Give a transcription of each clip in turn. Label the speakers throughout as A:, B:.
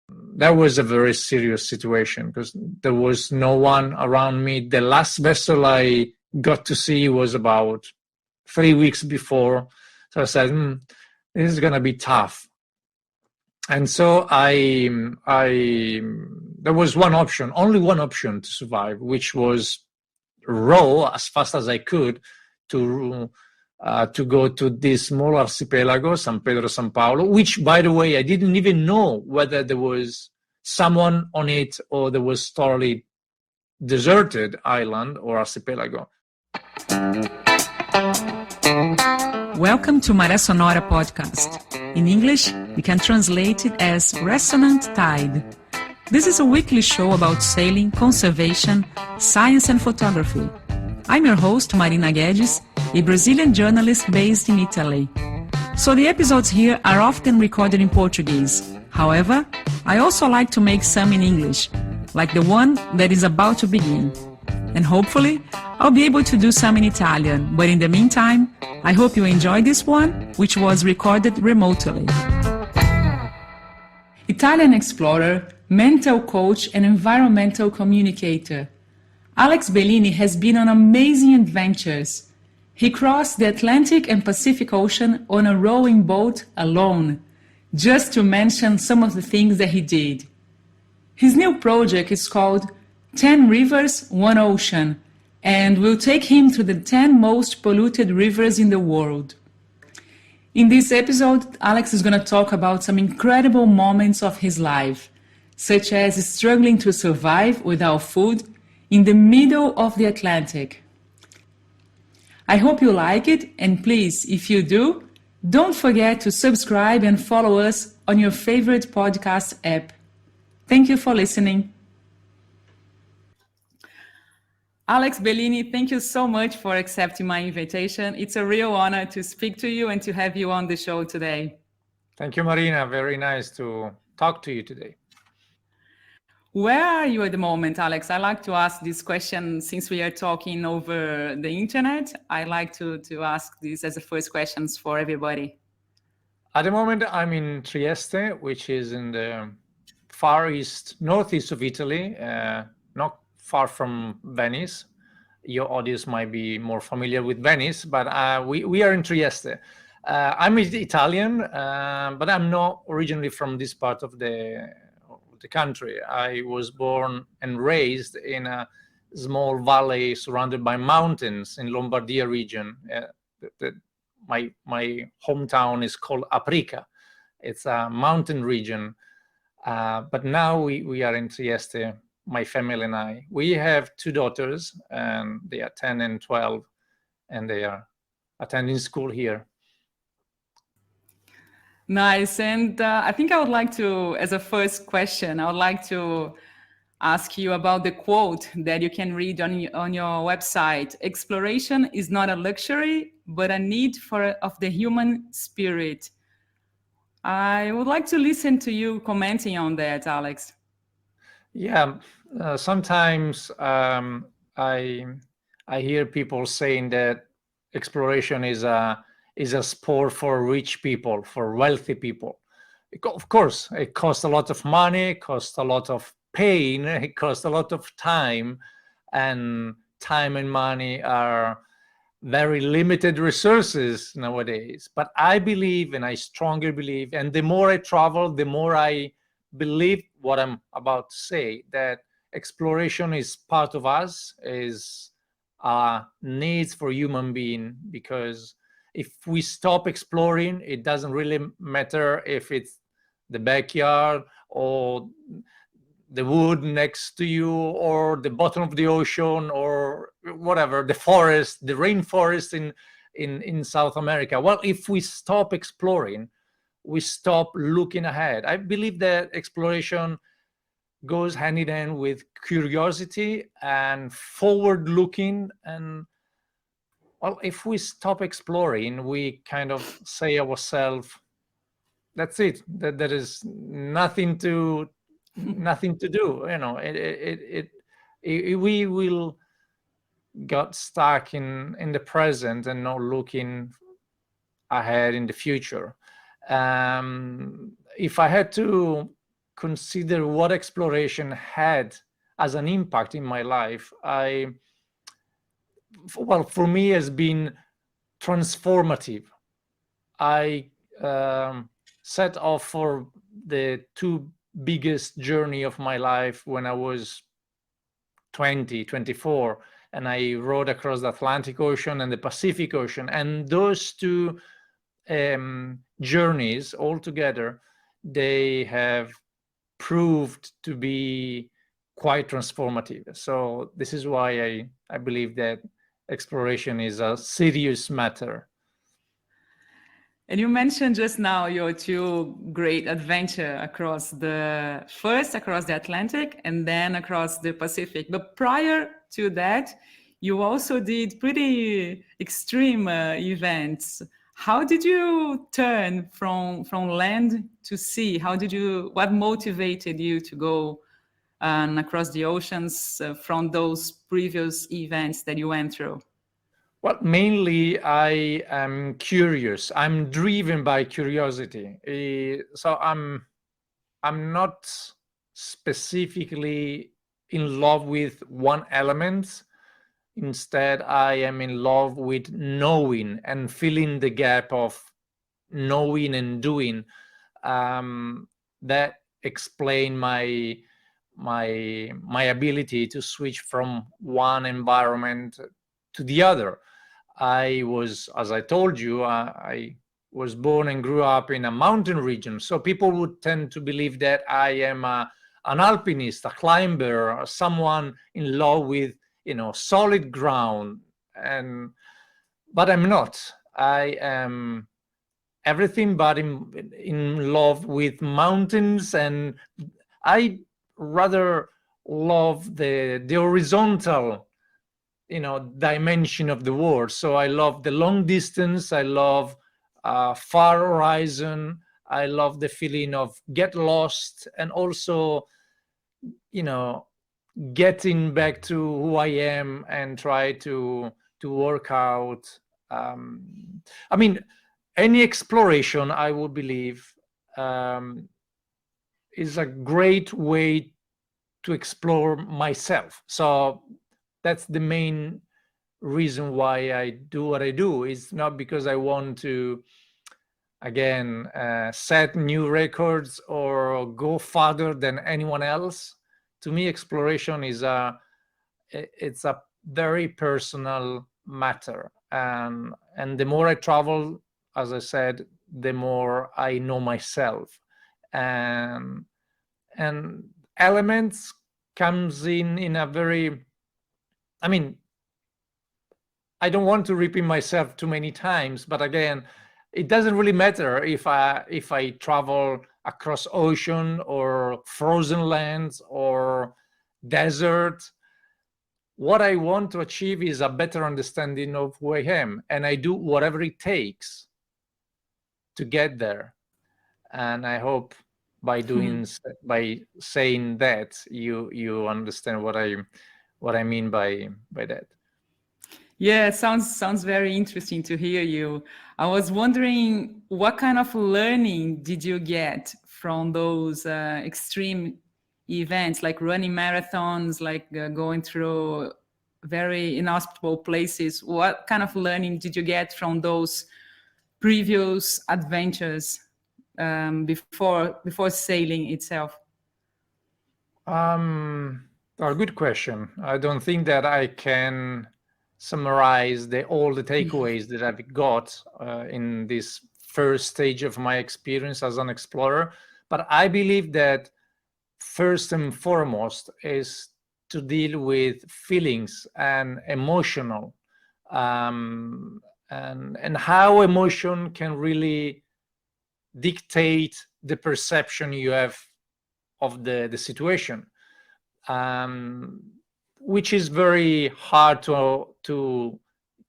A: that was a very serious situation because there was no one around me. The last vessel I got to see was about 3 weeks before. So I said, this is going to be tough. And so there was one option, only one option to survive, which was row as fast as I could to go to this small archipelago, San Pedro, San Paulo, which, by the way, I didn't even know whether there was someone on it or there was totally deserted island or archipelago.
B: Welcome to Maré Sonora podcast. In English, we can translate it as Resonant Tide. This is a weekly show about sailing, conservation, science and photography. I'm your host, Marina Guedes, a Brazilian journalist based in Italy. So the episodes here are often recorded in Portuguese. However, I also like to make some in English, like the one that is about to begin. And hopefully, I'll be able to do some in Italian, but in the meantime, I hope you enjoy this one, which was recorded remotely. Italian explorer, mental coach and environmental communicator. Alex Bellini has been on amazing adventures. He crossed the Atlantic and Pacific Ocean on a rowing boat alone, just to mention some of the things that he did. His new project is called 10 Rivers, 1 Ocean, and will take him to the 10 most polluted rivers in the world. In this episode, Alex is going to talk about some incredible moments of his life, such as struggling to survive without food in the middle of the Atlantic. I hope you like it, and please, if you do, don't forget to subscribe and follow us on your favorite podcast app. Thank you for listening. Alex Bellini, thank you so much for accepting my invitation. It's a real honor to speak to you and to have you on the show today.
A: Thank you, Marina. Very nice to talk to you today.
B: Where are you at the moment, Alex? I like to ask this question since we are talking over the internet. I like to ask this as the first questions for everybody.
A: At the moment, I'm in Trieste, which is in the far east, northeast of Italy, not far from Venice. Your audience might be more familiar with Venice, but we are in Trieste. I'm Italian, but I'm not originally from this part of the country. I was born and raised in a small valley surrounded by mountains in Lombardia region. My hometown is called Aprica. It's a mountain region, but now we are in Trieste, my family and I. We have 2 daughters, and they are 10 and 12, and they are attending school here.
B: Nice. And I think I would like to, as a first question, I would like to ask you about the quote that you can read on your website. Exploration is not a luxury, but a need of the human spirit. I would like to listen to you commenting on that, Alex.
A: Yeah, sometimes I hear people saying that exploration is a sport for rich people, for wealthy people. Of course, it costs a lot of money, it costs a lot of pain, it costs a lot of time, and time and money are very limited resources nowadays. But I believe, and I strongly believe, and the more I travel, the more I believe what I'm about to say, that exploration is part of us, is needs for human being, because if we stop exploring, it doesn't really matter if it's the backyard or the wood next to you or the bottom of the ocean or whatever, the forest, the rainforest in South America. Well, if we stop exploring, we stop looking ahead. I believe that exploration goes hand in hand with curiosity and forward looking. And well, if we stop exploring, we kind of say ourselves, that's it, that there is nothing to do. We will get stuck in the present and not looking ahead in the future. If I had to consider what exploration had as an impact in my life, for me, has been transformative. I set off for the two biggest journey of my life when I was 20, 24, and I rode across the Atlantic Ocean and the Pacific Ocean. And those two journeys altogether, they have proved to be quite transformative. So this is why I believe that exploration is a serious matter.
B: And you mentioned just now your two great adventure across the Atlantic and then across the Pacific. But prior to that, you also did pretty extreme events. How did you turn from land to sea? What motivated you to go across the oceans from those previous events that you went through?
A: Well, mainly I am curious. I'm driven by curiosity. So I'm not specifically in love with one element. Instead, I am in love with knowing and filling the gap of knowing and doing. That explain my ability to switch from one environment to the other. I was, as I told you, I was born and grew up in a mountain region. So people would tend to believe that I am an alpinist, a climber, someone in love with, solid ground. But I'm not. I am everything but in love with mountains, and I rather love the horizontal dimension of the world. So I love the long distance, I love far horizon, I love the feeling of get lost, and also getting back to who I am and try to work out. I mean, any exploration, I would believe, is a great way to explore myself. So that's the main reason why I do what I do. It's not because I want to, again, set new records or go farther than anyone else. To me, exploration is it's a very personal matter. And the more I travel, as I said, the more I know myself. And elements comes in a very, I mean, I don't want to repeat myself too many times, but again, it doesn't really matter if I travel across ocean or frozen lands or desert. What I want to achieve is a better understanding of who I am, and I do whatever it takes to get there. And I hope by saying that you understand what I mean by that.
B: Yeah, it sounds very interesting to hear you. I was wondering, what kind of learning did you get from those extreme events, like running marathons, like going through very inhospitable places? What kind of learning did you get from those previous adventures before sailing itself?
A: A good question. I don't think that I can summarize all the takeaways that I've got in this first stage of my experience as an explorer. But I believe that first and foremost is to deal with feelings and emotional, and how emotion can really dictate the perception you have of the situation, which is very hard to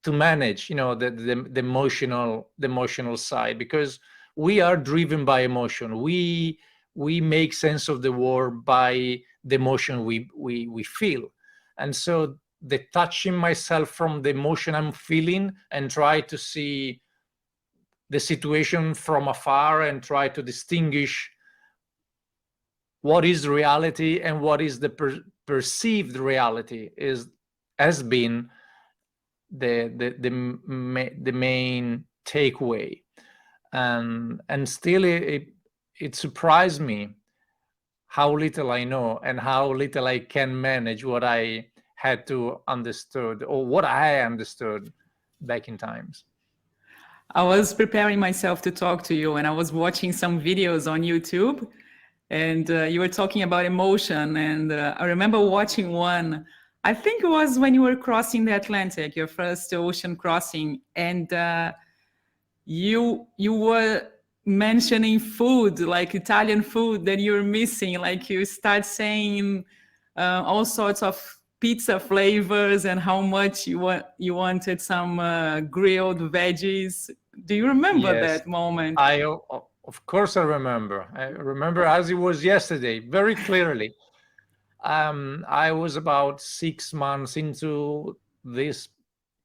A: manage. The emotional side, because we are driven by emotion. We make sense of the world by the emotion we feel, and so detaching myself from the emotion I'm feeling and try to see the situation from afar and try to distinguish what is reality and what is the perceived reality has been the main takeaway. And still it surprised me how little I know and how little I can manage what I had to understood, or what I understood back in times.
B: I was preparing myself to talk to you, and I was watching some videos on YouTube, and you were talking about emotion. And I remember watching one, I think it was when you were crossing the Atlantic, your first ocean crossing, and you were mentioning food, like Italian food that you're missing. Like you start saying all sorts of pizza flavors and how much you wanted some grilled veggies. Do you remember
A: Yes,
B: that moment?
A: of course I remember. I remember as it was yesterday, very clearly. I was about 6 months into this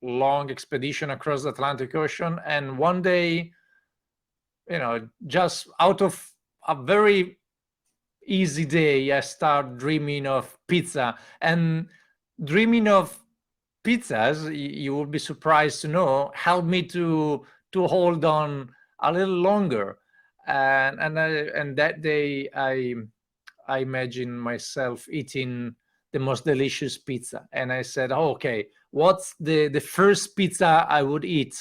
A: long expedition across the Atlantic Ocean, and one day, just out of a very easy day, I start dreaming of pizza. And dreaming of pizzas, you will be surprised to know, helped me to hold on a little longer. And that day, I imagined myself eating the most delicious pizza, and I said, oh, okay, what's the first pizza I would eat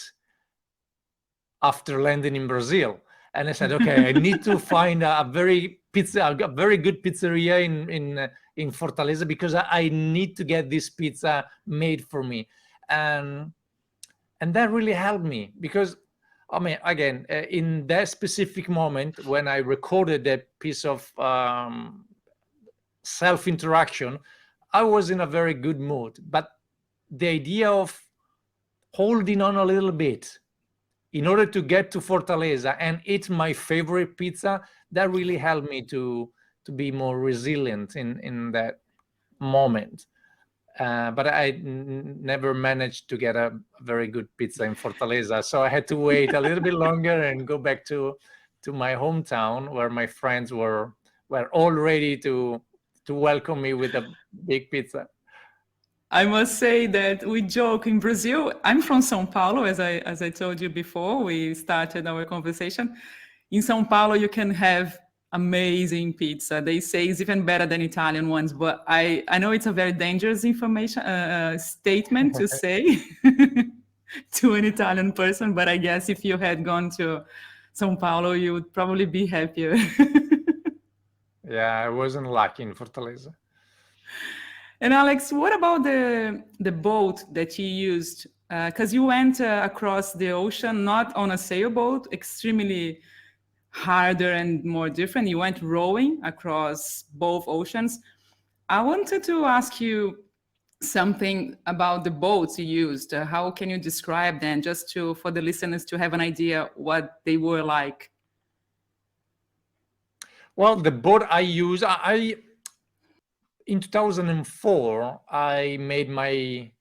A: after landing in Brazil? And I said, okay, I need to find a very good pizzeria in Fortaleza, because I need to get this pizza made for me. And that really helped me, because I mean, again, in that specific moment when I recorded that piece of self-interaction, I was in a very good mood. But the idea of holding on a little bit in order to get to Fortaleza and eat my favorite pizza, that really helped me to be more resilient in that moment. But I never managed to get a very good pizza in Fortaleza, so I had to wait a little bit longer and go back to my hometown, where my friends were all ready to welcome me with a big pizza.
B: I must say that we joke in Brazil. I'm from São Paulo, as I told you before we started our conversation. In São Paulo, you can have amazing pizza. They say it's even better than Italian ones, but I know it's a very dangerous information statement to say to an Italian person. But I guess if you had gone to São Paulo, you would probably be happier.
A: Yeah, I wasn't lucky in Fortaleza.
B: And Alex, what about the boat that you used? Because you went across the ocean not on a sailboat, extremely harder and more different. You went rowing across both oceans. I wanted to ask you something about the boats you used. How can you describe them, just for the listeners to have an idea what they were like?
A: Well, the boat I use, in 2004, I made my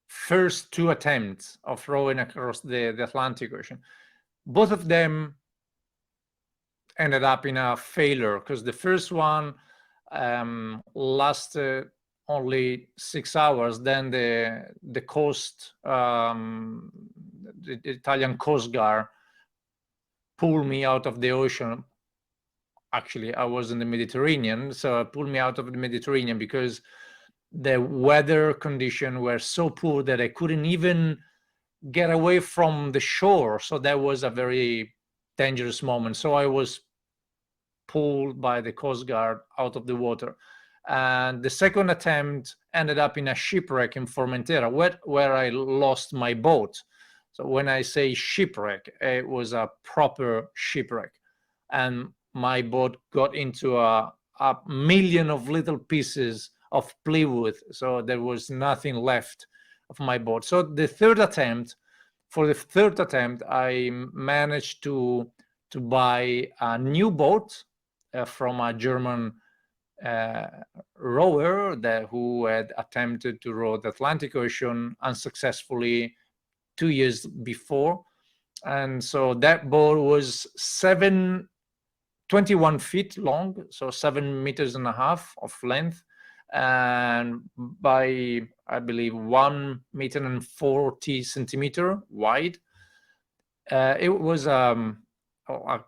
A: first 2 attempts of rowing across the Atlantic Ocean. Both of them ended up in a failure, because the first one lasted only 6 hours. Then the coast, the Italian Coast Guard, pulled me out of the ocean. Actually, I was in the Mediterranean, so it pulled me out of the Mediterranean because the weather conditions were so poor that I couldn't even get away from the shore. So that was a very dangerous moment. So I was pulled by the Coast Guard out of the water. And the second attempt ended up in a shipwreck in Formentera, where I lost my boat. So when I say shipwreck, it was a proper shipwreck. And my boat got into a million of little pieces of plywood. So there was nothing left of my boat. So for the third attempt, I managed to buy a new boat from a German rower who had attempted to row the Atlantic Ocean unsuccessfully 2 years before. And so that boat was 7 21 feet long, so 7.5 meters of length, and by, I believe, 1.40 meters wide. It was a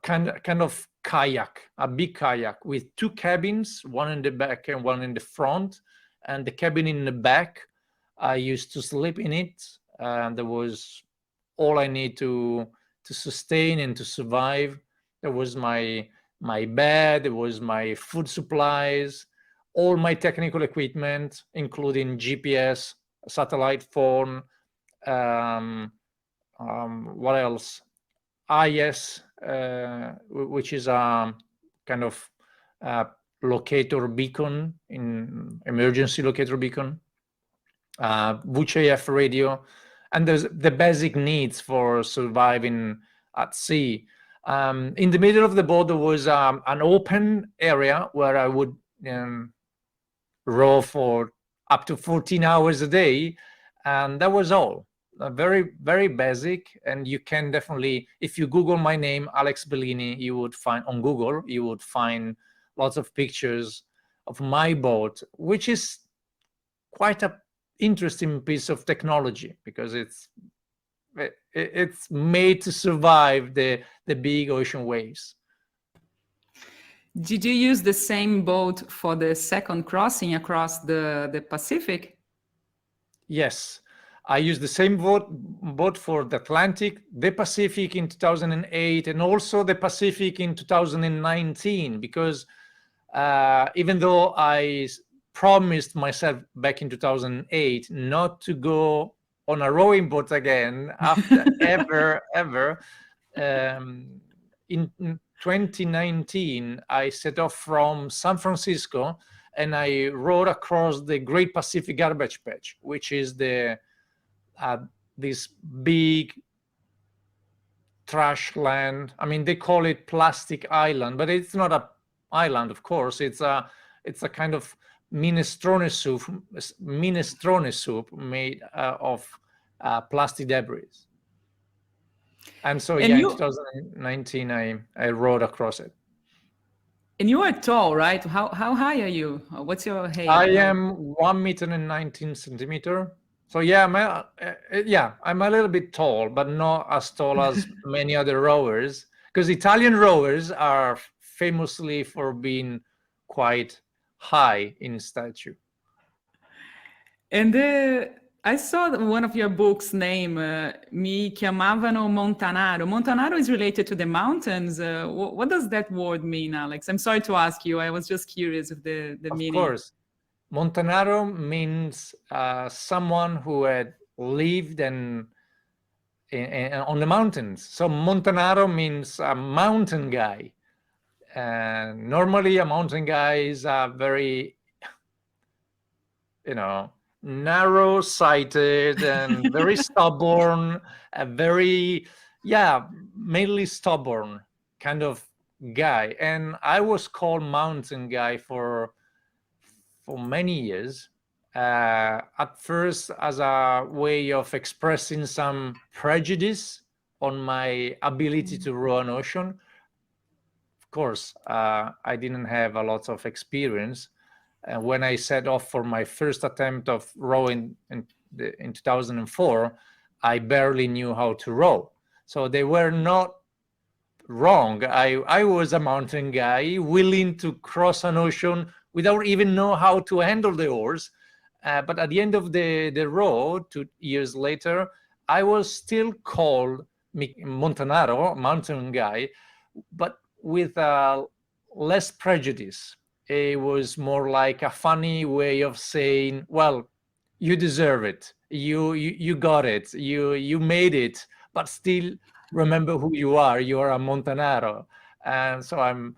A: kind of kayak, a big kayak with two cabins, one in the back and one in the front. And the cabin in the back, I used to sleep in it, and there was all I need to sustain and to survive. There was my bed, there was my food supplies, all my technical equipment, including GPS, satellite phone, what else? IS, which is a kind of locator beacon, in emergency locator beacon, VHF radio, and there's the basic needs for surviving at sea. In the middle of the boat, there was an open area where I would row for up to 14 hours a day, and that was all. Very, very basic. And you can definitely, if you Google my name, Alex Bellini, you would find on Google, you would find lots of pictures of my boat, which is quite a interesting piece of technology, because it's made to survive the big ocean waves.
B: Did you use the same boat for the second crossing across the Pacific?
A: Yes, I used the same boat for the Atlantic, the Pacific in 2008, and also the Pacific in 2019, because even though I promised myself back in 2008 not to go on a rowing boat again after ever, in 2019, I set off from San Francisco and I rowed across the Great Pacific Garbage Patch, which is this big trash land. I mean, they call it Plastic Island, but it's not an island, of course. It's a kind of minestrone soup made of plastic debris. And so, in 2019, I rode across it.
B: And you are tall, right? How high are you? What's your height?
A: I am 1.19 meters. So yeah, I'm a little bit tall, but not as tall as many other rowers, because Italian rowers are famously for being quite high in stature.
B: And I saw one of your books name, Mi chiamavano Montanaro. Montanaro is related to the mountains. What does that word mean, Alex? I'm sorry to ask you. I was just curious of the meaning.
A: Of course. Montanaro means someone who had lived on the mountains. So Montanaro means a mountain guy. Normally, a mountain guy is a very, narrow-sighted and very stubborn, mainly stubborn kind of guy. And I was called mountain guy for many years. At first, as a way of expressing some prejudice on my ability to row an ocean. Of course, I didn't have a lot of experience. And when I set off for my first attempt of rowing in 2004, I barely knew how to row. So they were not wrong. I was a mountain guy willing to cross an ocean without even know how to handle the oars. But at the end of the row, 2 years later, I was still called Montanaro, mountain guy, but with less prejudice. It was more like a funny way of saying, well, you deserve it. You got it. You made it, but still remember who you are. You are a Montanaro. And so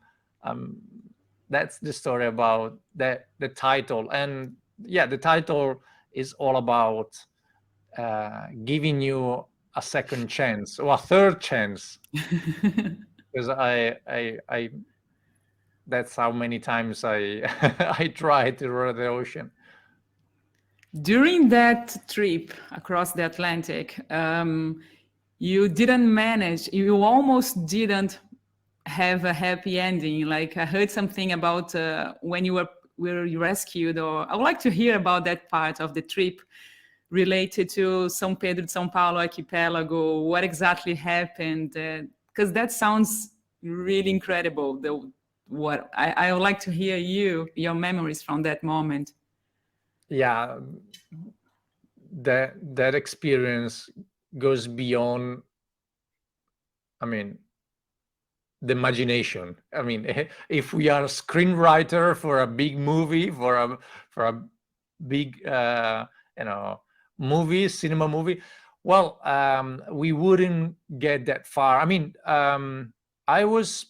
A: that's the story about the title. And yeah, the title is all about giving you a second chance or a third chance. Because I that's how many times I I tried to row the ocean.
B: During that trip across the Atlantic, you didn't manage, you almost didn't have a happy ending. Like I heard something about when you were rescued, or I would like to hear about that part of the trip related to São Pedro de São Paulo archipelago. What exactly happened? Because that sounds really incredible. What I would like to hear your memories from that moment.
A: Yeah, that experience goes beyond, I mean, the imagination. I mean, if we are a screenwriter for a big movie, for a big movie, cinema movie, well, we wouldn't get that far. I mean, I was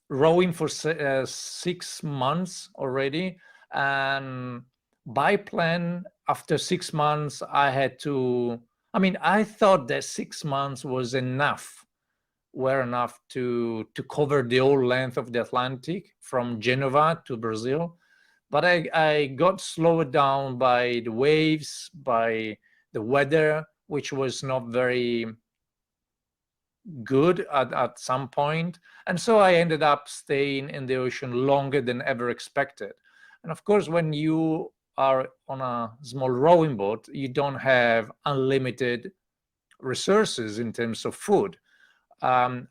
A: rowing for 6 months already, and by plan, after 6 months, I had to. I mean, I thought that 6 months was enough, were enough to cover the whole length of the Atlantic from Genova to Brazil. But I got slowed down by the waves, by the weather, which was not very good at some point. And so I ended up staying in the ocean longer than ever expected. And of course, when you are on a small rowing boat, you don't have unlimited resources in terms of food. I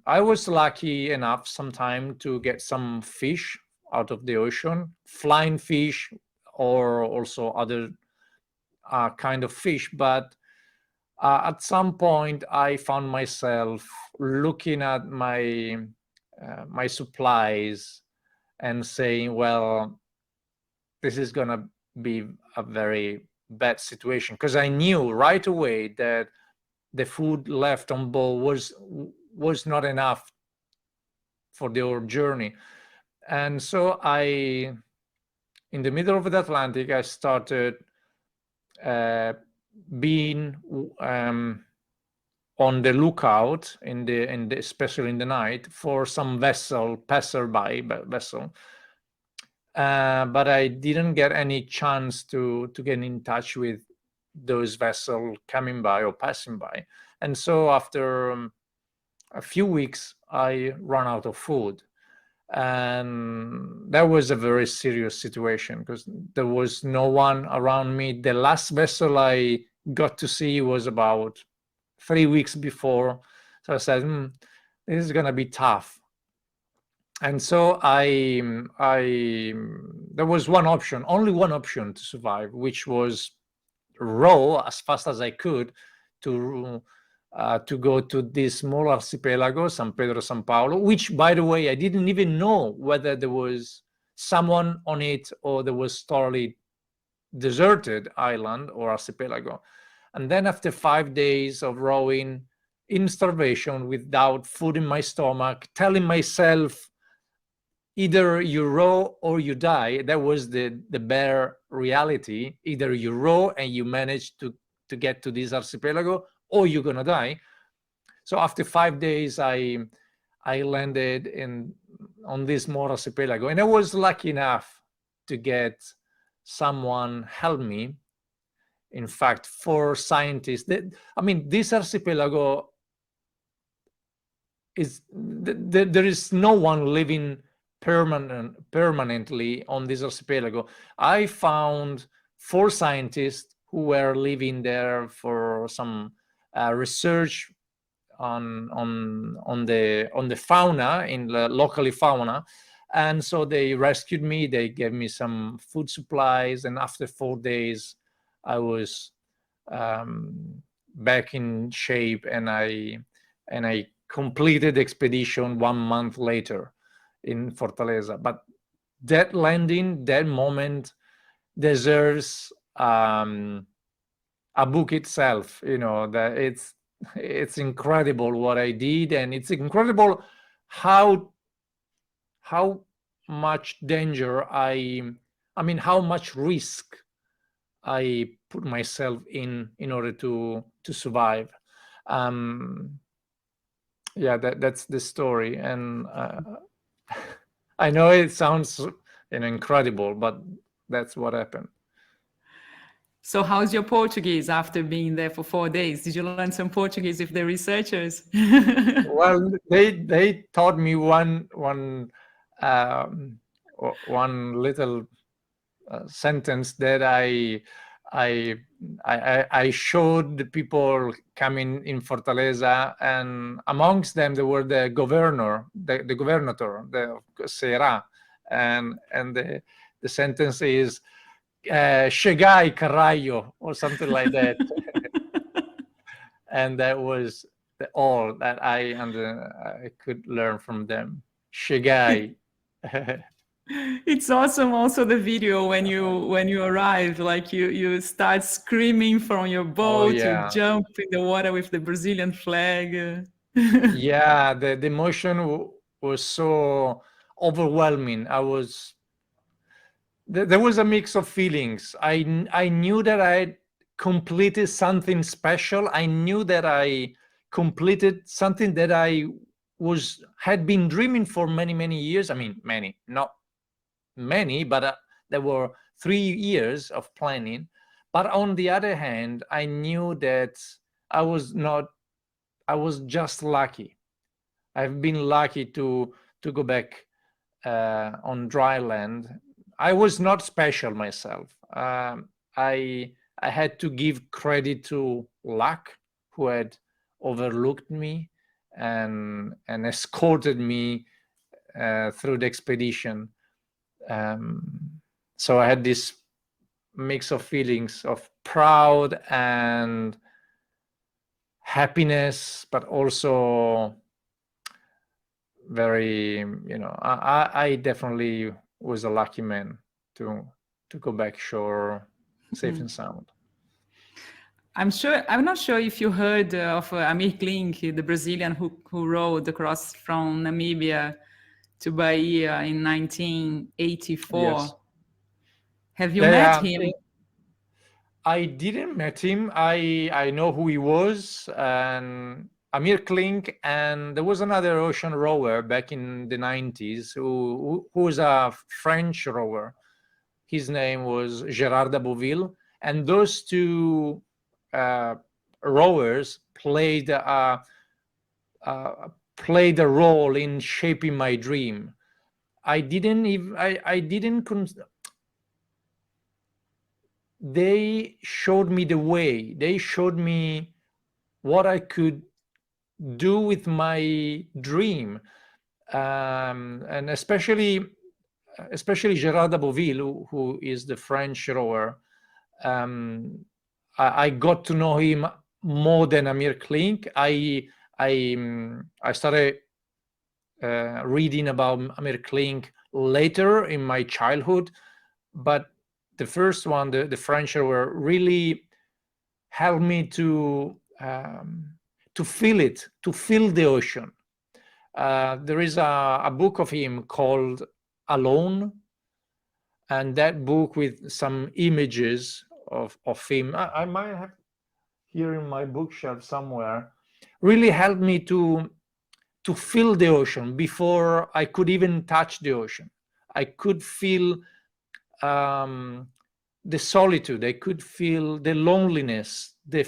A: was lucky enough sometime to get some fish out of the ocean, flying fish, or also other kind of fish. But at some point, I found myself looking at my supplies and saying, "Well, this is gonna be a very bad situation," because I knew right away that the food left on board was not enough for the whole journey. And so in the middle of the Atlantic, I started being on the lookout especially in the night, for some passerby vessel. But I didn't get any chance to get in touch with those vessels coming by or passing by. And so after a few weeks, I ran out of food. And that was a very serious situation because there was no one around me. The last vessel I got to see was about 3 weeks before. So I said, this is going to be tough. And so there was one option, only one option to survive, which was row as fast as I could to go to this small archipelago, San Pedro, San Paulo, which, by the way, I didn't even know whether there was someone on it or there was totally deserted island or archipelago. And then after 5 days of rowing in starvation, without food in my stomach, telling myself, either you row or you die. That was the bare reality. Either you row and you manage to get to this archipelago, or you're gonna die. So after 5 days, I landed on this small archipelago, and I was lucky enough to get someone help me. In fact, 4 scientists. This archipelago there is no one living permanently on this archipelago. I found 4 scientists who were living there for some research on the fauna, in the locally fauna. And so they rescued me. They gave me some food supplies, and after 4 days, I was back in shape, and I completed the expedition 1 month later in Fortaleza. But that landing, that moment, deserves a book itself. That it's incredible what I did, and it's incredible how much danger how much risk I put myself in order to survive. That's the story, and I know it sounds incredible, but that's what happened.
B: So how's your Portuguese after being there for 4 days? Did you learn some Portuguese with the researchers?
A: Well, they taught me um, one little sentence that I showed the people coming in Fortaleza, and amongst them there were the governor, the governator, the Será, and the sentence is "Chegai caralho" or something like that, and that was all that I could learn from them. Chegai.
B: It's awesome also the video when you arrive, like you start screaming from your
A: Oh
B: boat, you
A: yeah.
B: jump in the water with the Brazilian flag.
A: Yeah, the emotion was so overwhelming. There was a mix of feelings. I knew that I completed something special. I knew that I completed something that I had been dreaming for many years. I mean, not many, but there were 3 years of planning. But on the other hand, I knew that I was not. I was just lucky. I've been lucky to go back on dry land. I was not special myself. I had to give credit to luck, who had overlooked me and escorted me through the expedition. So I had this mix of feelings of proud and happiness, but also very, I definitely was a lucky man to go back shore safe and sound.
B: I'm not sure if you heard of Amir Klink, the Brazilian who rowed across from Namibia to Bahia in 1984.
A: Yes.
B: Have you met
A: Yeah,
B: him?
A: I didn't met him. I know who he was, and Amir Klink, and there was another ocean rower back in the 90s who was a French rower. His name was Gérard Aboville, and those two rowers played a role in shaping my dream. I didn't even I didn't they showed me the way. They showed me what I could do with my dream, and especially Gérard Aboville, who is the French rower. I got to know him more than Amir Klink. I started reading about Amir Klink later in my childhood, but the first one, the French rower, really helped me to feel it, to feel the ocean. There is a book of him called Alone, and that book with some images of him, I might have here in my bookshelf somewhere, really helped me to feel the ocean before I could even touch the ocean. I could feel the solitude. I could feel the loneliness, the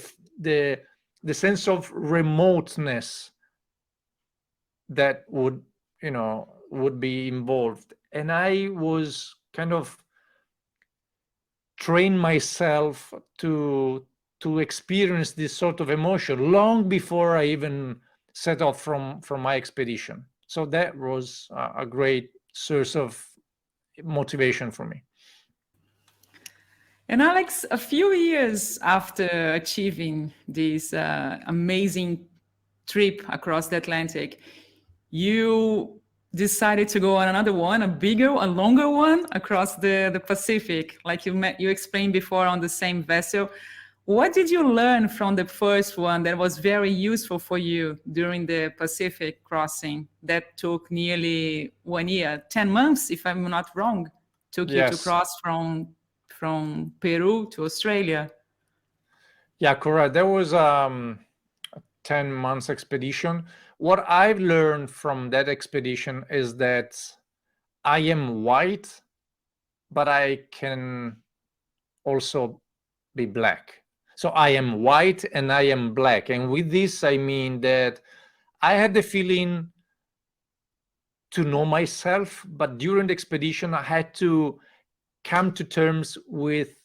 A: sense of remoteness that would be involved. And I was kind of trained myself to experience this sort of emotion long before I even set off from my expedition. So that was a great source of motivation for me.
B: And Alex, a few years after achieving this amazing trip across the Atlantic, you decided to go on another one, a longer one across the Pacific, like you explained before, on the same vessel. What did you learn from the first one that was very useful for you during the Pacific crossing that took nearly 1 year, 10 months, if I'm not wrong, took you to
A: Yes.
B: cross from Peru to Australia?
A: Yeah, correct. There was a 10 months expedition. What I've learned from that expedition is that I am white, but I can also be black. So I am white and I am black. And with this, I mean that I had the feeling to know myself, but during the expedition, I had to come to terms with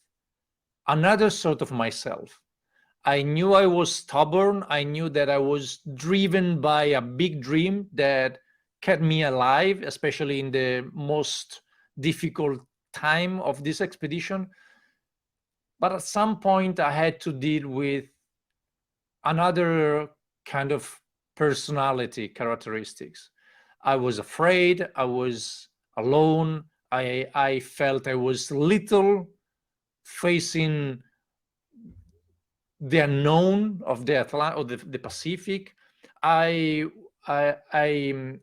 A: another sort of myself. I knew I was stubborn. I knew that I was driven by a big dream that kept me alive, especially in the most difficult time of this expedition. But at some point, I had to deal with another kind of personality characteristics. I was afraid, I was alone, I felt I was little, facing the unknown of the Atlantic, or the Pacific. I I I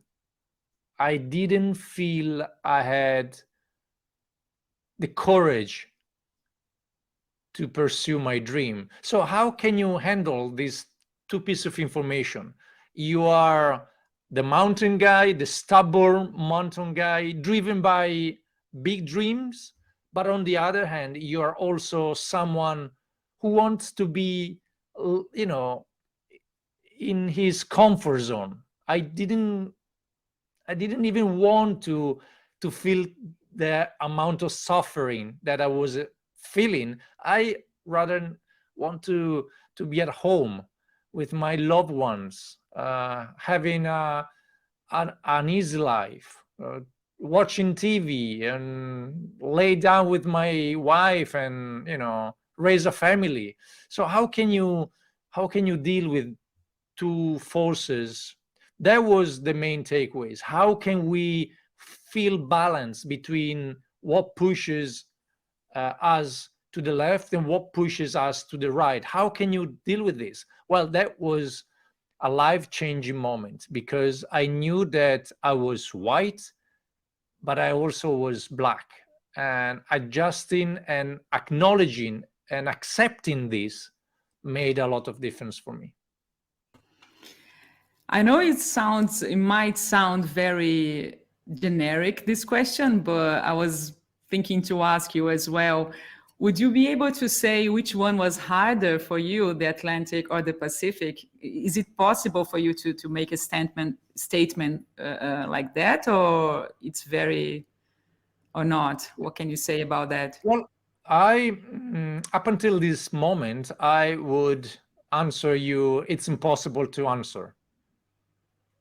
A: I didn't feel I had the courage to pursue my dream. So how can you handle these two pieces of information? You are the mountain guy, the stubborn mountain guy, driven by big dreams, but on the other hand, you are also someone who wants to be, in his comfort zone. I didn't even want to feel the amount of suffering that I was feeling. I rather want to be at home with my loved ones, having an easy life, watching TV and lay down with my wife and raise a family. So how can you deal with two forces? That was the main takeaways. How can we feel balance between what pushes us to the left and what pushes us to the right? How can you deal with this? Well, that was a life-changing moment, because I knew that I was white, but I also was black. And adjusting and acknowledging and accepting this made a lot of difference for me.
B: I know it might sound very generic, this question, but I was thinking to ask you as well, would you be able to say which one was harder for you, the Atlantic or the Pacific? Is it possible for you to make a statement like that, or it's very, or not? What can you say about that?
A: Well, up until this moment, I would answer you, it's impossible to answer,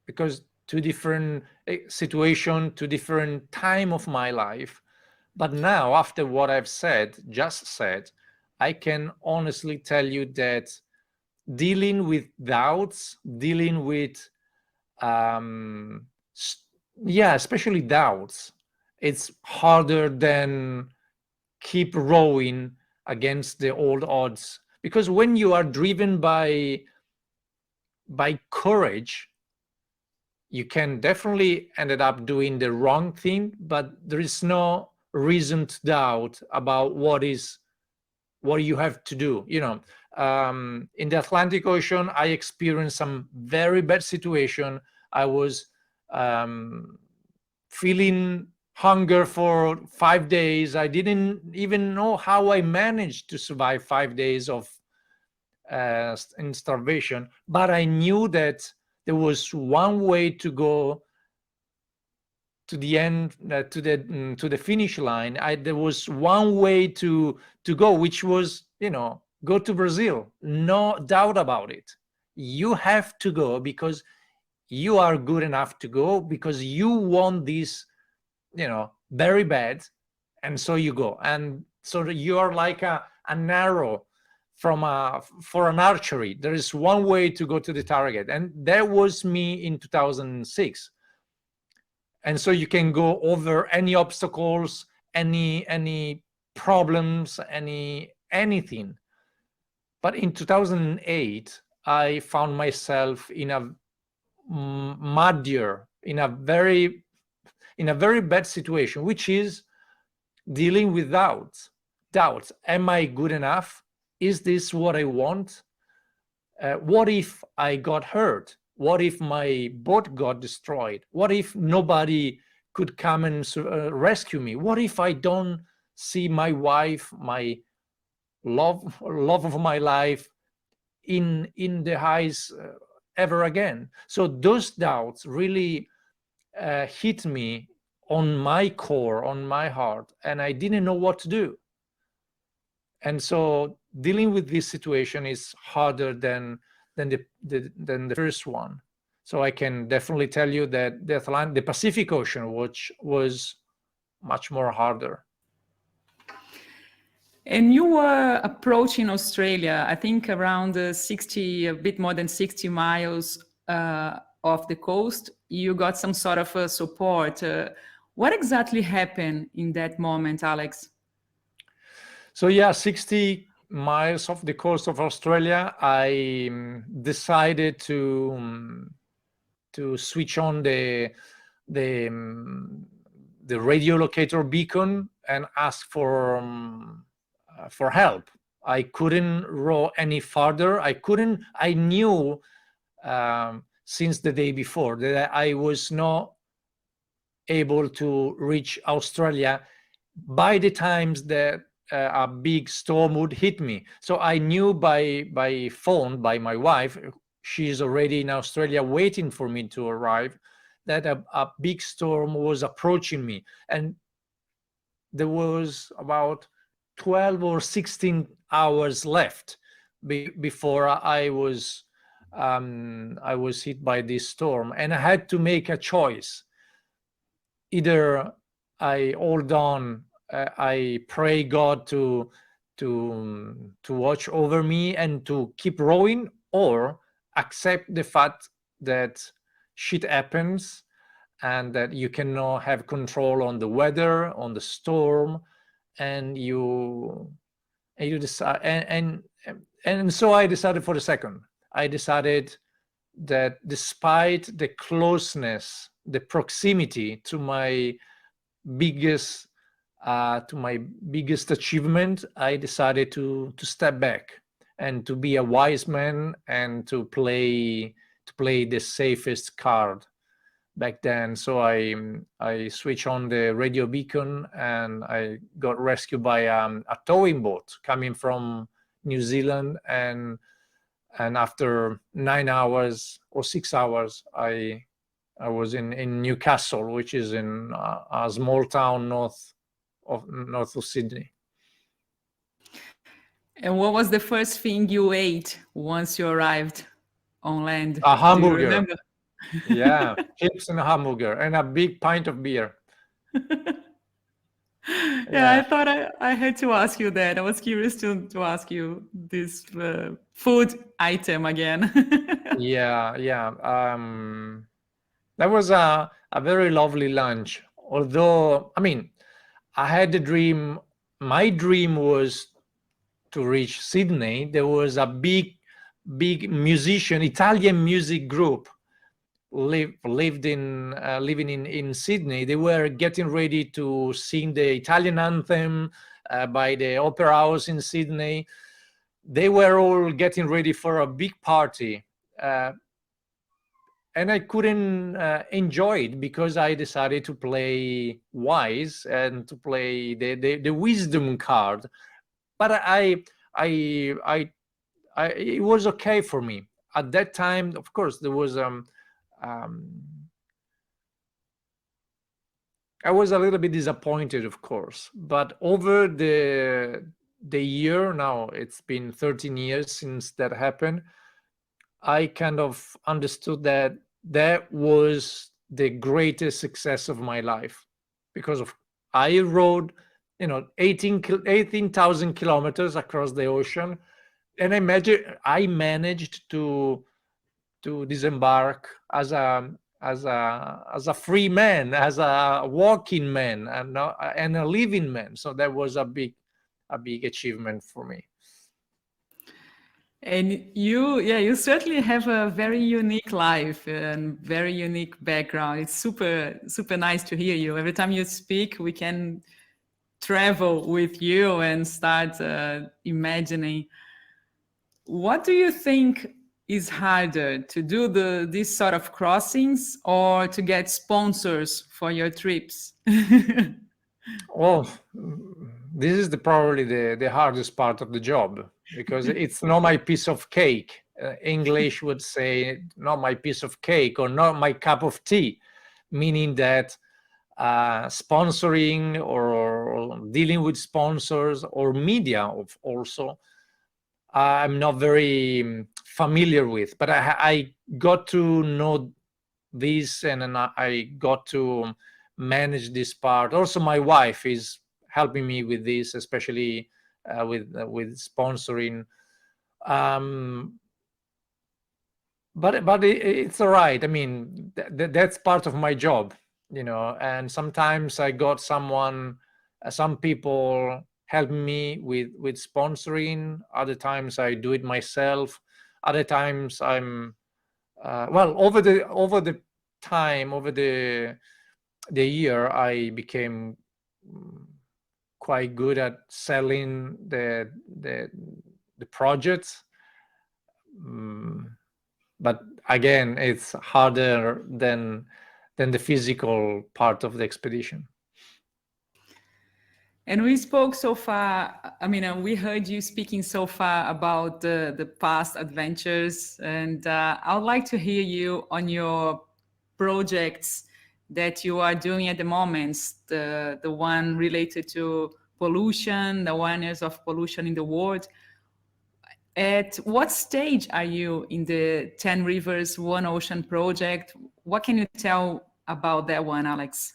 A: because two different situation, two different time of my life. But now, after what I've just said, I can honestly tell you that dealing with doubts, dealing with, especially doubts, it's harder than keep rowing against the old odds. Because when you are driven by courage, you can definitely ended up doing the wrong thing, but there is no reason to doubt about what you have to do. In the Atlantic Ocean, I experienced some very bad situation. I was feeling hunger for 5 days. I didn't even know how I managed to survive 5 days of in starvation, but I knew that there was one way to go to the end, to the finish line. There was one way to go, which was, go to Brazil. No doubt about it. You have to go because you are good enough to go, because you want this, very bad, and so you go. And so you are like an arrow for an archery. There is one way to go to the target, and that was me in 2006. And so you can go over any obstacles, any problems, anything. But in 2008, I found myself in a muddier, in a very bad situation, which is dealing with doubts. Am I good enough? Is this what I want? What if I got hurt? What if my boat got destroyed? What if nobody could come and rescue me? What if I don't see my wife, my love of my life in the highs ever again. So those doubts really hit me on my core, on my heart, and I didn't know what to do. And so dealing with this situation is harder than the first one. So I can definitely tell you that the Pacific Ocean, which was much more harder.
B: And you were approaching Australia, I think around 60, a bit more than 60 miles off the coast. You got some sort of support. What exactly happened in that moment, Alex?
A: So yeah, 60 miles off the coast of Australia, I decided to switch on the radio locator beacon and ask for help. I couldn't row any farther. I knew since the day before that I was not able to reach Australia by the times that a big storm would hit me. So I knew by phone, by my wife, she's already in Australia waiting for me to arrive, that a big storm was approaching me. And there was about 12 or 16 hours left before I was hit by this storm, and I had to make a choice. Either I hold on, I pray God to watch over me and to keep rowing, or accept the fact that shit happens and that you cannot have control on the weather, on the storm, and you decide. And so I decided for the second. I decided that despite the closeness, the proximity to my biggest achievement, I decided to step back and to be a wise man and to play the safest card back then. So I switched on the radio beacon and I got rescued by a towing boat coming from New Zealand, and after 9 hours or 6 hours, I was in Newcastle, which is in a small town north of Sydney.
B: And what was the first thing you ate once you arrived on land?
A: A hamburger.
B: Do you remember?
A: Yeah, chips and a hamburger and a big pint of beer.
B: Yeah, I thought I had to ask you that. I was curious to ask you this food item again.
A: Yeah. That was a very lovely lunch. Although, I mean, I had a dream. My dream was to reach Sydney. There was a big Italian music group living in Sydney. They were getting ready to sing the Italian anthem by the Opera House in Sydney. They were all getting ready for a big party. And I couldn't enjoy it because I decided to play wise and to play the wisdom card. But it was okay for me at that time. Of course, there was I was a little bit disappointed, of course. But over the year, now it's been 13 years since that happened, I kind of understood that was the greatest success of my life, because I rode 18,000 kilometers across the ocean, and I managed to disembark as a free man, as a walking man, and a living man. So that was a big achievement for me.
B: And you certainly have a very unique life and very unique background. It's super, super nice to hear you. Every time you speak, we can travel with you and start imagining. What do you think is harder, to do these sort of crossings or to get sponsors for your trips?
A: Well, this is probably the hardest part of the job, because it's not my piece of cake. English would say not my piece of cake or not my cup of tea, meaning that sponsoring or dealing with sponsors or media also, I'm not very familiar with, but I got to know this, and then I got to manage this part. Also, my wife is helping me with this, especially with sponsoring. But it's all right. I mean, that's part of my job, and sometimes I got some people help me with sponsoring. Other times I do it myself. Other times I'm over the time, over the year, I became quite good at selling the projects. But again, it's harder than the physical part of the expedition.
B: And we spoke so far, I mean, we heard you speaking so far about the past adventures, and I would like to hear you on your projects that you are doing at the moment, the one related to pollution, the awareness of pollution in the world. At what stage are you in the 10 Rivers, One Ocean project? What can you tell about that one, Alex?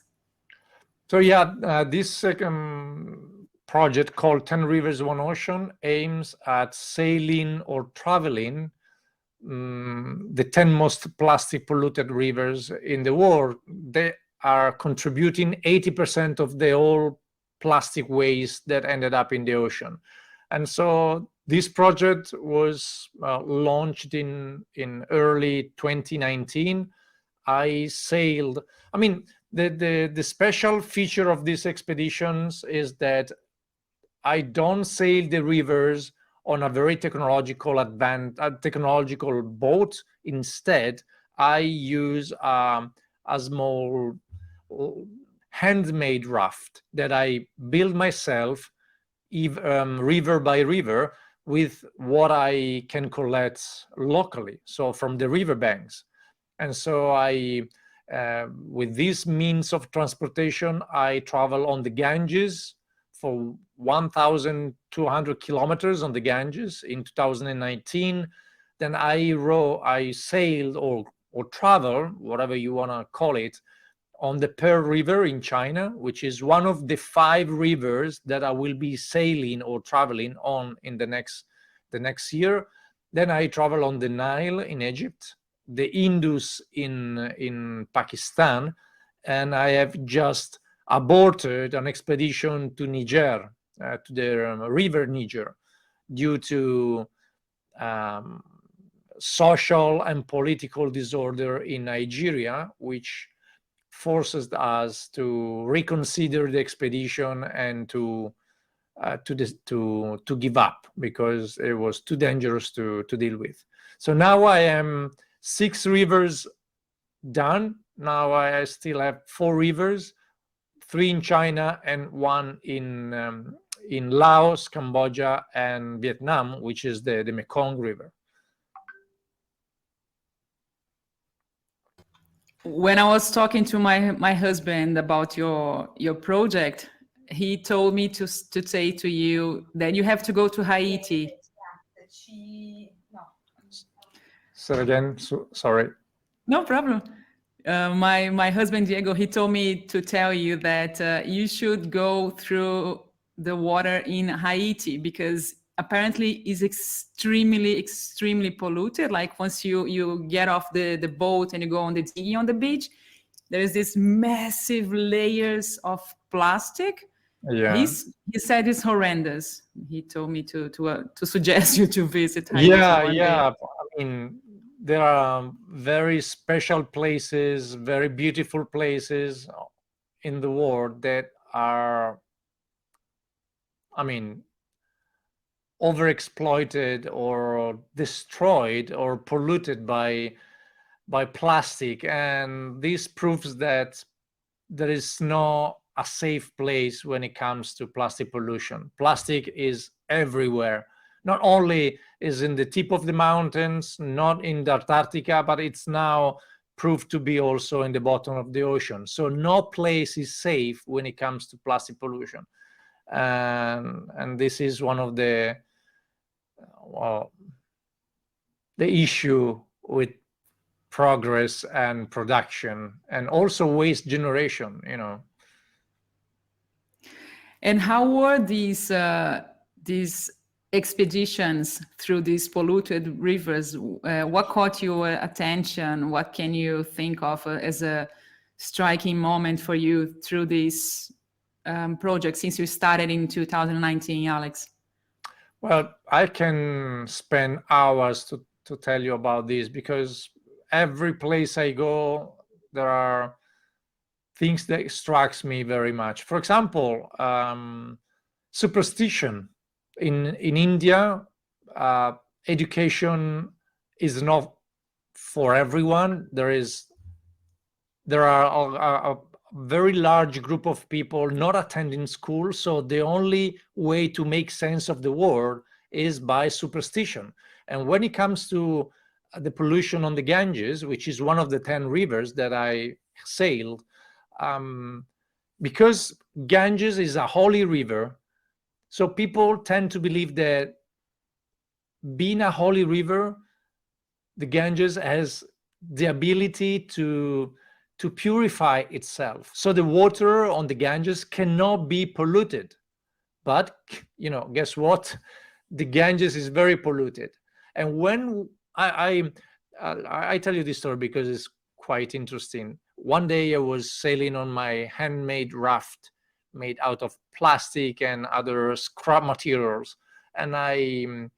A: So yeah, this second project called 10 Rivers, One Ocean aims at sailing or traveling the 10 most plastic polluted rivers in the world. They are contributing 80% of the whole plastic waste that ended up in the ocean. And so this project was launched in early 2019. I sailed, I mean, the special feature of these expeditions is that I don't sail the rivers on a very technological boat. Instead, I use a small handmade raft that I build myself, river by river, with what I can collect locally, so from the riverbanks. And so with this means of transportation, I travel on the Ganges for 1,200 kilometers on the Ganges in 2019. Then I sailed or travel, whatever you want to call it, on the Pearl River in China, which is one of the 5 rivers that I will be sailing or traveling on in the next year. Then I travel on the Nile in Egypt, the Indus in Pakistan, and I have just aborted an expedition to Niger, to the river Niger, due to social and political disorder in Nigeria, which forces us to reconsider the expedition and to give up, because it was too dangerous to deal with. So now I am 6 rivers done. Now I still have 4 rivers, 3 in China and 1 in Laos, Cambodia, and Vietnam, which is the Mekong River.
B: When I was talking to my husband about your project, he told me to say to you that you have to go to Haiti.
A: So again, sorry.
B: No problem. My husband Diego, he told me to tell you that you should go through the water in Haiti, because apparently it's extremely polluted. Like once you get off the boat and you go on the dinghy on the beach, there's this massive layers of plastic.
A: Yeah.
B: He said it's horrendous. He told me to suggest you to visit Haiti one day.
A: I mean, there are very special places, very beautiful places in the world that are, I mean, overexploited or destroyed or polluted by plastic. And this proves that there is no a safe place when it comes to plastic pollution. Plastic is everywhere. Not only is in the tip of the mountains, not in the Antarctica, but it's now proved to be also in the bottom of the ocean. So no place is safe when it comes to plastic pollution. And this is one of the, well, the issue with progress and production, and also waste generation, you know.
B: And how were these expeditions through these polluted rivers? What caught your attention? What can you think of as a striking moment for you through this project since you started in 2019, Alex?
A: Well, I can spend hours to tell you about this, because every place I go, there are things that strikes me very much. For example, superstition. In India, education is not for everyone. There are a very large group of people not attending school, so the only way to make sense of the world is by superstition. And when it comes to the pollution on the Ganges, which is one of the 10 rivers that I sailed, because Ganges is a holy river, so people tend to believe that being a holy river, the Ganges has the ability to purify itself. So the water on the Ganges cannot be polluted. But, you know, guess what? The Ganges is very polluted. And when I tell you this story because it's quite interesting. One day I was sailing on my handmade raft made out of plastic and other scrap materials. And I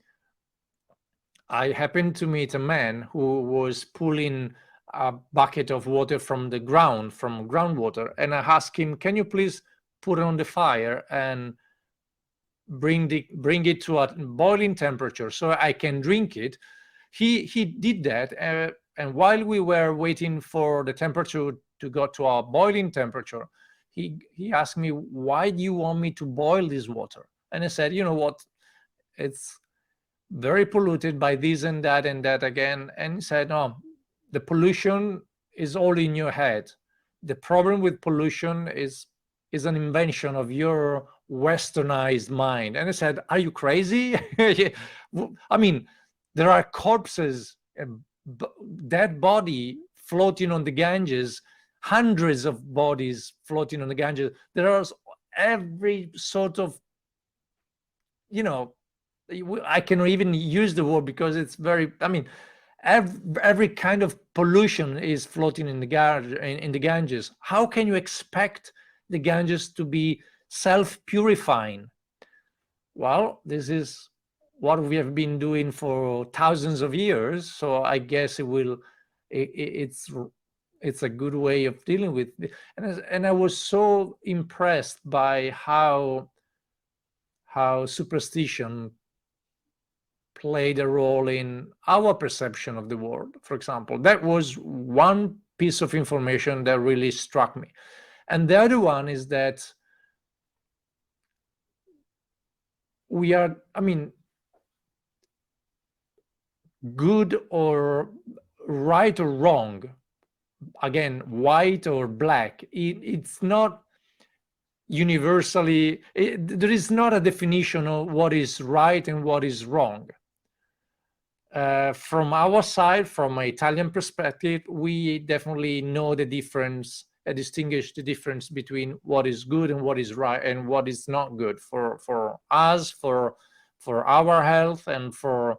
A: happened to meet a man who was pulling a bucket of water from the ground, from groundwater. And I asked him, can you please put it on the fire and bring it to a boiling temperature so I can drink it? He did that. And while we were waiting for the temperature to go to a boiling temperature, he asked me, why do you want me to boil this water? And I said, you know what, it's very polluted by this and that again. And he said, no, the pollution is all in your head. The problem with pollution is an invention of your westernized mind. And I said, are you crazy? I mean, there are corpses, dead body floating on the Ganges, hundreds of bodies floating on the Ganges. There are every sort of, you know, I can even use the word because it's very, I mean, every kind of pollution is floating in the Ganges. How can you expect the Ganges to be self-purifying? Well, this is what we have been doing for thousands of years. So I guess it's a good way of dealing with it. And I was so impressed by how superstition played a role in our perception of the world, for example. That was one piece of information that really struck me. And the other one is that we are, I mean, good or right or wrong, again, white or black, it's not universally, there is not a definition of what is right and what is wrong. From our side, from an Italian perspective, we definitely know the difference, distinguish the difference between what is good and what is right and what is not good for us, for our health, and for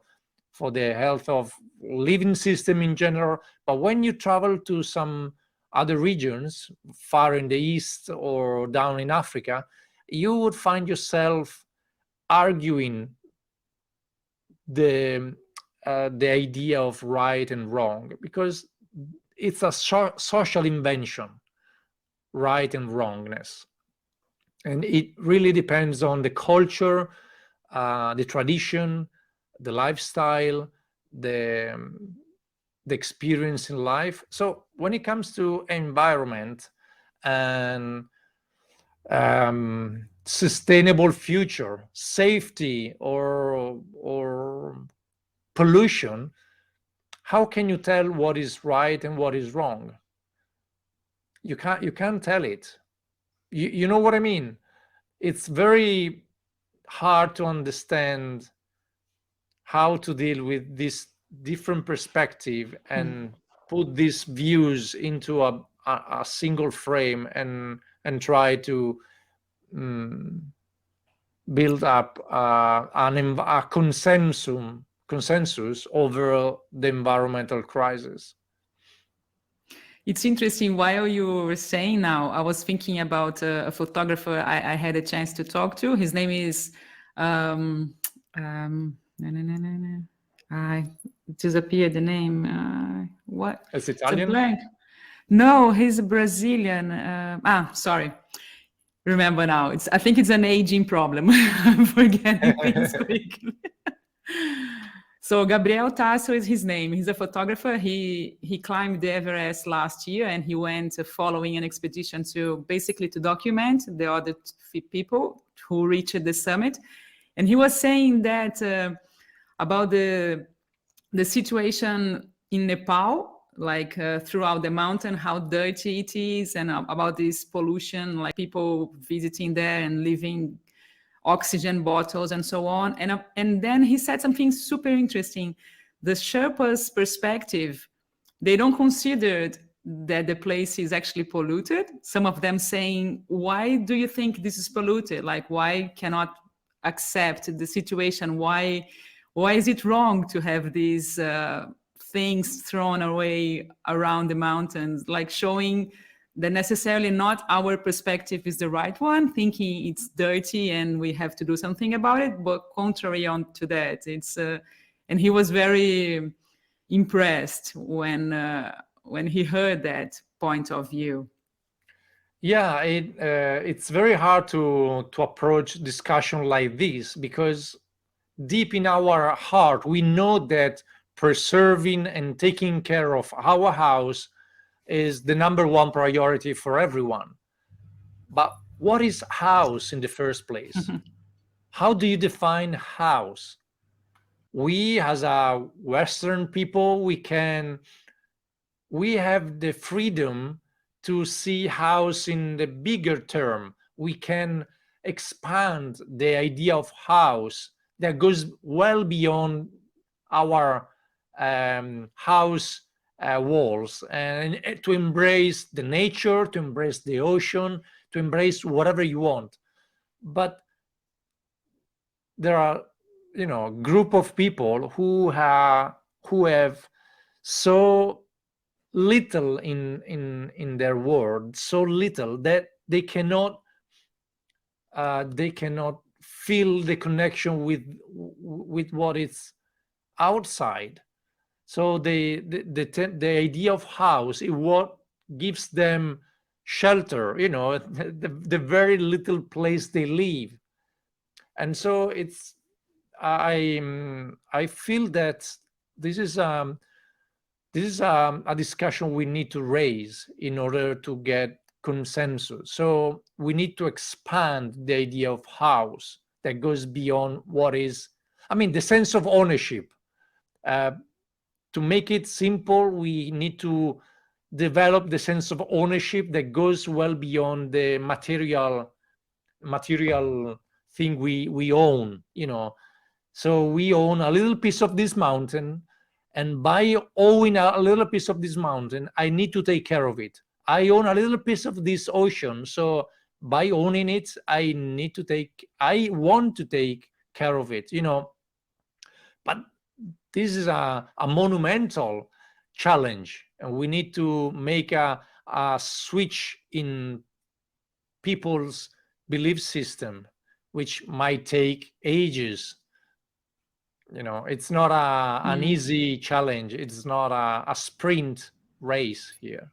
A: the health of living system in general. But when you travel to some other regions, far in the east or down in Africa, you would find yourself arguing the idea of right and wrong, because it's a social invention, right and wrongness. And it really depends on the culture, the tradition, the lifestyle, the experience in life. So when it comes to environment, and sustainable future, safety, or pollution, how can you tell what is right and what is wrong? You can't tell it. You know what I mean? It's very hard to understand how to deal with this different perspective and put these views into a single frame and try to build up a consensus over the environmental crisis.
B: It's interesting, while you were saying now, I was thinking about a photographer I had a chance to talk to. His name is, I disappeared the name. What?
A: It's
B: It's a
A: Italian?
B: blank. No, he's a Brazilian. Sorry. Remember now. I think it's an aging problem. I'm forgetting things quickly. So Gabriel Tasso is his name. He's a photographer. He climbed the Everest last year, and he went following an expedition to basically to document the other people who reached the summit. And he was saying that about the situation in Nepal, like throughout the mountain, how dirty it is, and about this pollution, like people visiting there and leaving oxygen bottles and so on. And then he said something super interesting. The Sherpa's perspective, they don't consider that the place is actually polluted. Some of them saying, why do you think this is polluted? Like, why cannot accept the situation? Why is it wrong to have these things thrown away around the mountains? Like showing that necessarily not our perspective is the right one, thinking it's dirty and we have to do something about it, but contrary on to that. And he was very impressed when he heard that point of view.
A: Yeah, it's very hard to approach discussion like this, because deep in our heart we know that preserving and taking care of our house is the number one priority for everyone. But what is house in the first place? How do you define house? We, as a Western people, we have the freedom to see house in the bigger term. We can expand the idea of house that goes well beyond our house walls, and to embrace the nature, to embrace the ocean, to embrace whatever you want. But there are, a group of people who have so little in their world, so little that they cannot feel the connection with what is outside. So the idea of house is what gives them shelter, the very little place they live. And so I feel that this is a discussion we need to raise in order to get consensus. So we need to expand the idea of house that goes beyond what is, the sense of ownership. To make it simple, we need to develop the sense of ownership that goes well beyond the material thing we own. So we own a little piece of this mountain, and by owning a little piece of this mountain, I need to take care of it. I own a little piece of this ocean, so by owning it, I want to take care of it. But this is a monumental challenge, and we need to make a switch in people's belief system, which might take ages. It's not an easy challenge. It's not a sprint race here.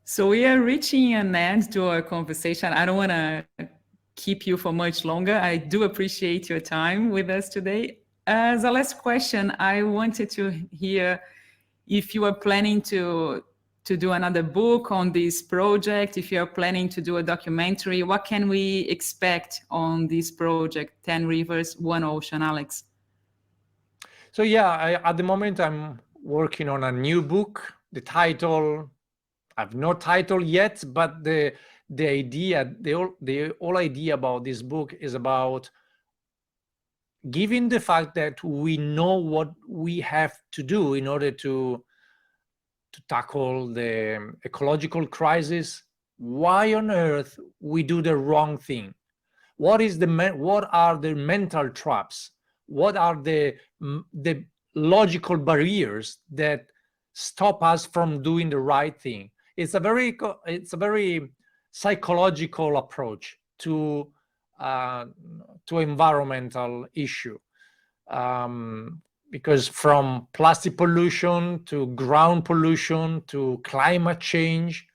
B: So we are reaching an end to our conversation. I don't want to keep you for much longer. I do appreciate your time with us today. As a last question, I wanted to hear if you are planning to to do another book on this project, if you're planning to do a documentary, what can we expect on this project, 10 Rivers, One Ocean, Alex?
A: So yeah, at the moment I'm working on a new book. The title, I've no title yet, but the whole idea about this book is about given the fact that we know what we have to do in order to tackle the ecological crisis, why on earth we do the wrong thing? What are the mental traps? What are the logical barriers that stop us from doing the right thing? It's a very psychological approach to environmental issue. Because from plastic pollution to ground pollution to climate change,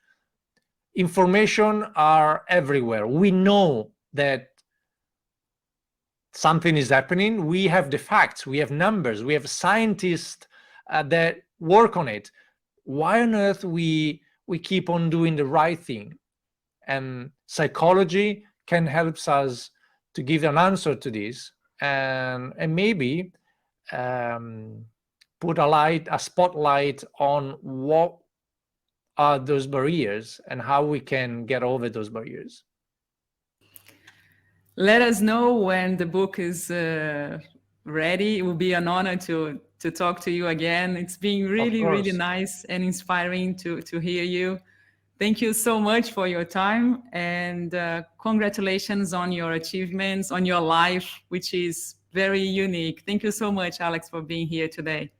A: information are everywhere. We know that something is happening. We have the facts, we have numbers, we have scientists that work on it. Why on earth we keep on doing the right thing? And psychology can help us to give an answer to this, and maybe put a spotlight on what are those barriers and how we can get over those barriers.
B: Let us know when the book is ready. It will be an honor to talk to you again. It's been really nice and inspiring to hear you. Thank you so much for your time, and congratulations on your achievements, on your life, which is very unique. Thank you so much, Alex, for being here today.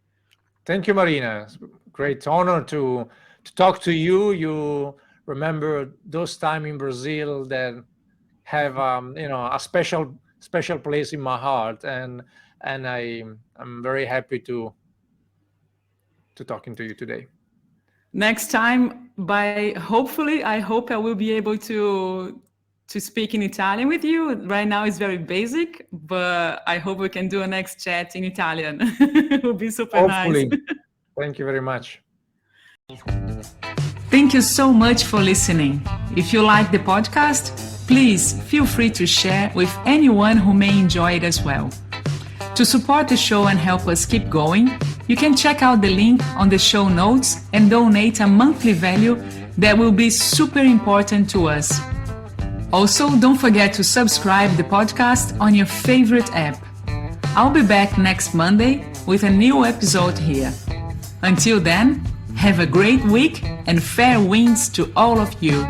A: Thank you, Marina. It's a great honor to talk to you. You remember those times in Brazil that have a special place in my heart, and I'm very happy to talking to you today.
B: Next time, hopefully, I hope I will be able to speak in Italian with you. Right now it's very basic, but I hope we can do a next chat in Italian. It will be super
A: Hopefully.
B: nice.
A: Thank you very much.
B: Thank you so much for listening. If you like the podcast, please feel free to share with anyone who may enjoy it as well. To support the show and help us keep going, you can check out the link on the show notes and donate a monthly value that will be super important to us. Also, don't forget to subscribe the podcast on your favorite app. I'll be back next Monday with a new episode here. Until then, have a great week and fair winds to all of you.